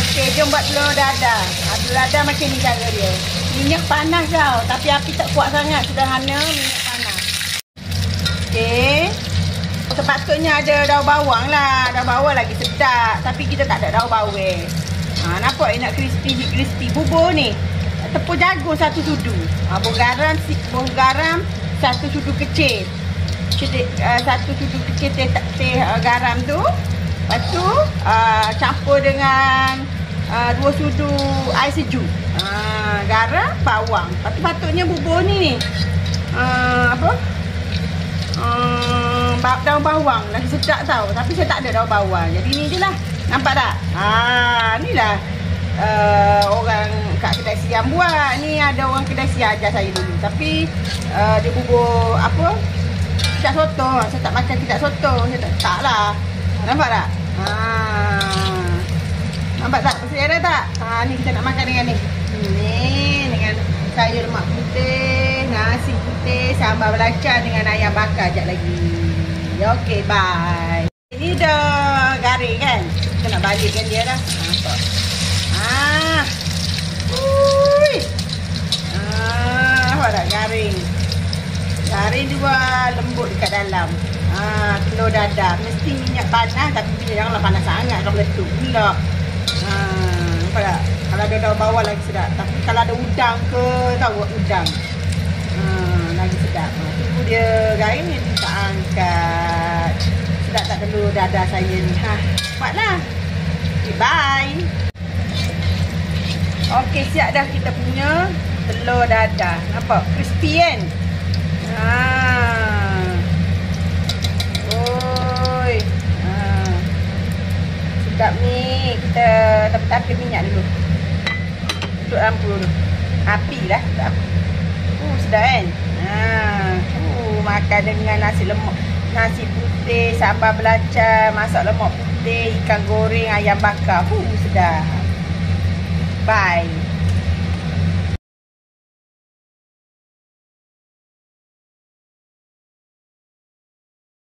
Okey, jom buat telur dadah. Telur dadah macam ni cara dia. Minyak panas tau, tapi api tak kuat sangat. Sederhana, minyak panas. Okey. Sepatutnya ada daun bawang lah. Daun bawang lagi sedap. Tapi kita tak ada daun bawang. Nampak nak crispy bubur ni. Tepung jagung 1 sudu. Bawang garam 1 sudu kecil. 1 sudu kecil teh garam tu. Lepas tu campur dengan 2 sudu air sejuk. Garam, bawang. Lepas tu patutnya bubur ni daun bawang lagi sedap tau. Tapi saya tak ada daun bawang. Jadi ni je lah. Nampak tak? Ni lah orang kat kedai siam buat. Ni ada orang kedai siam ajar saya dulu. Tapi dia bubur kicap soto. Saya tak makan kicap soto. Saya tak lah. Nampak tak? Nampak tak? Selera tak? Ni kita nak makan dengan ni. Ni dengan sayur lemak putih, nasi putih, sambal belacan dengan ayam bakar sekejap lagi. Okey, bye. Ini dah garing kan? Kita nak balikkan dia dah. Nampak? Nampak tak? Garing. Garing juga lembut dekat dalam. Telur dadah. Mesti minyak panas, tapi janganlah panas sangat kalau meletup pula. Nampak tak? Kalau ada daun bawang lagi sedap. Tapi kalau ada udang ke, tahu udang. Lagi sedap. Tunggu dia garing ni kita angkat. Sedap tak telur dadah saya ni. Buatlah. Okay, bye. Okey, siap dah kita punya telur dadah. Nampak? Crispy kan? Sedap ni. Kita tapis minyak dulu. Duduk lampu dulu. Api lah. Sedap kan? Makan dengan nasi lemak, nasi putih, sambal belacan, masak lemak putih, ikan goreng, ayam bakar. Sedap. Bye.